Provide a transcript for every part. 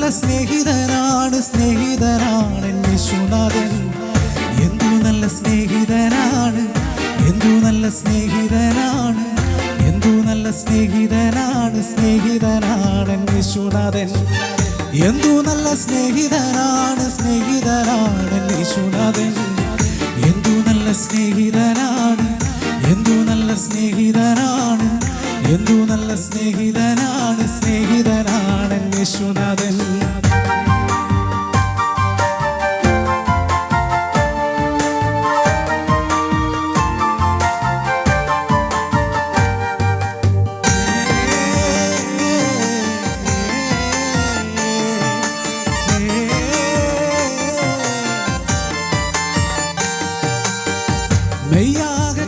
നല്ല സ്നേഹിതനാണ് സ്നേഹിതനാണ് യേശുനാഥൻ. എന്തു നല്ല സ്നേഹിതനാണ്, എന്തു നല്ല സ്നേഹിതനാണ്, എന്തു നല്ല സ്നേഹിതനാണ് സ്നേഹിതനാണ് യേശുനാഥൻ. എന്തു നല്ല സ്നേഹിതനാണ് സ്നേഹിതനാണ് യേശുനാഥൻ. എന്തു നല്ല സ്നേഹിതനാണ്, എന്തു നല്ല സ്നേഹിതനാണ്, എന്തു നല്ല സ്നേഹിതനാണ് സ്നേഹിതനാണ് യേശുനാഥൻ.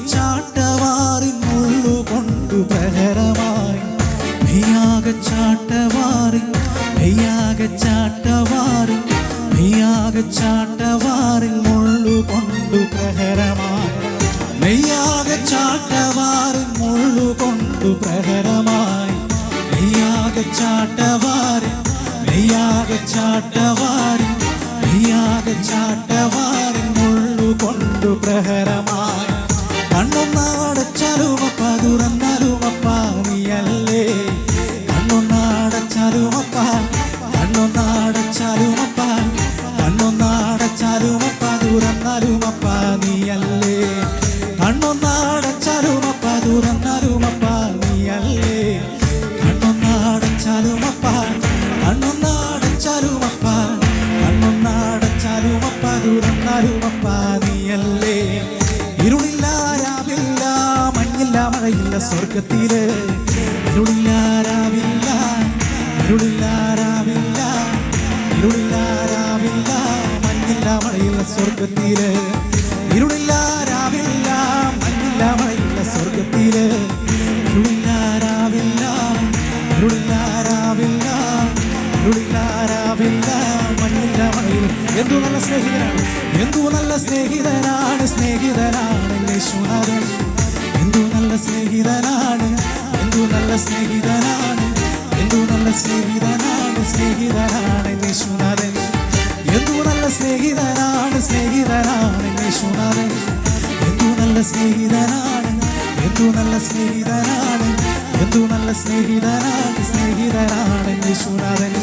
മെയ്യാകച്ചാട്ടവാറിൻ മുള്ളുകൊണ്ടു പ്രഹരമായി, മെയ്യാകച്ചാട്ടവാറിൻ മെയ്യാകച്ചാട്ടവാറിൻ മെയ്യാകച്ചാട്ടവാറിൻ മുള്ളുകൊണ്ടു പ്രഹരമായി, മെയ്യാകച്ചാട്ടവാറിൻ മുള്ളുകൊണ്ടു പ്രഹരമായി, മെയ്യാകച്ചാട്ടവാറിൻ മെയ്യാകച്ചാട്ടവാറിൻ മെയ്യാകച്ചാട്ടവാറിൻ മുള്ളുകൊണ്ടു പ്രഹരമായി. കണ്ണൊന്നടച്ചാലുമപ്പ തുറന്നാലുമപ്പ നീയല്ലേ, കണ്ണൊന്നടച്ചാലുമപ്പ കണ്ണൊന്നടച്ചാലുമപ്പ കണ്ണൊന്നടച്ചാലുമപ്പ തുറന്നാലുമപ്പ നീയല്ലേ, കണ്ണൊന്നടച്ചാലുമപ്പ തുറന്നാലുമപ്പ നീയല്ലേ, കണ്ണൊന്നടച്ചാലുമപ്പ കണ്ണൊന്നടച്ചാലുമപ്പ കണ്ണൊന്നടച്ചാലുമപ്പ തുറന്നാലുമപ്പ നീയല്ലേ. ഇരുളില്ല രാവില്ല മഞ്ഞില്ല മഴയില്ല സ്വർഗത്തില്, ഇരുളില്ല രാവില്ല ഇരുളില്ല രാവില്ല ഇരുളില്ല രാവില്ല മഞ്ഞില്ല മഴയില്ല സ്വർഗത്തില്, ഇരുളില്ല രാവില്ല മഞ്ഞില്ല മഴയില്ല സ്വർഗത്തില്, ഇരുളില്ല രാവില്ല ഇരുളില്ല രാവില്ല ഇരുളില്ല രാവില്ല മഞ്ഞില്ല മഴയില്ല. എന്തു നല്ല സ്നേഹിതനാണ്, എന്തു നല്ല സ്നേഹിതനാണ് സ്നേഹിതനാണ് യേശുനാഥൻ. എന്തു നല്ല സ്നേഹിതനാണ്, എന്തു നല്ല സ്നേഹിതനാണ്, എന്തു നല്ല സ്നേഹിതനാണ് സ്നേഹിതനാണ് യേശുനാഥൻ. എന്തു നല്ല സ്നേഹിതനാണ് സ്നേഹിതനാണ് യേശുനാഥൻ. എന്തു നല്ല സ്നേഹിതനാണ്, എന്തു നല്ല സ്നേഹിതനാണ്, എന്തു നല്ല സ്നേഹിതനാണ് സ്നേഹിതനാണ് യേശുനാഥൻ.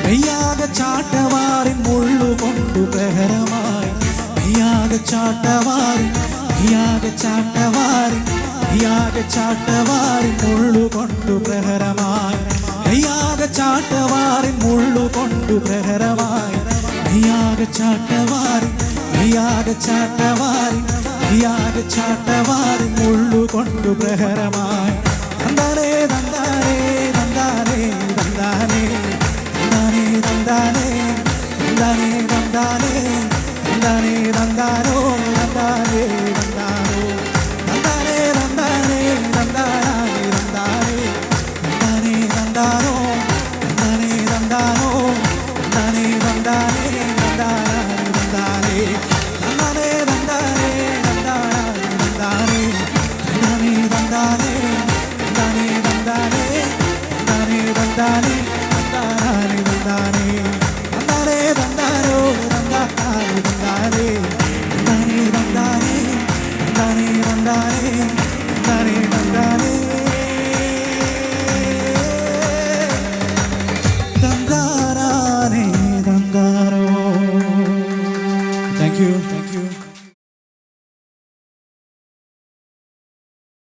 മെയ്യാകച്ചാട്ടവാറിൻ മുള്ളുകൊണ്ടു പ്രഹരമായി, മെയ്യാകച്ചാട്ടവാറിൻ മെയ്യാകച്ചാട്ടവാറിൻ മെയ്യാകച്ചാട്ടവാറിൻ മുള്ളുകൊണ്ടു പ്രഹരമായി, മെയ്യാകച്ചാട്ടവാറിൻ മുള്ളുകൊണ്ടു പ്രഹരമായി, മെയ്യാകച്ചാട്ടവാറിൻ മെയ്യാകച്ചാട്ടവാറിൻ മെയ്യാകച്ചാട്ടവാറിൻ മുള്ളുകൊണ്ടു പ്രഹരമായി. തന്താനേ തന്താനേ തന്താനേ തന്താനേ തന്താനേ തന്താനേ തന്താനേ തന്താനേ തന്താനോ തന്താനേ തന്താനോ തന്താനേ തന്താനേ തന്താനേ തന്താനേ തന്താനേ തന്താനോ തന്താനേ തന്താനോ തന്താനേ തന്താനേ തന്താനേ തന്താനേ തന്താനേ തന്താനേ തന്താനേ തന്താനേ തന്താനേ തന്താനേ തന്താനേ തന്താനേ തന്താനേ തന്താനേ തന്താനേ തന്താനേ തന്താനോ തന്താനേ തന്താനേ തന്താനേ തന്താനേ തന്താനേ തന്താനേ തന്താനേ തന്താനേ തന്താനേ തന്താനോ. Thank U.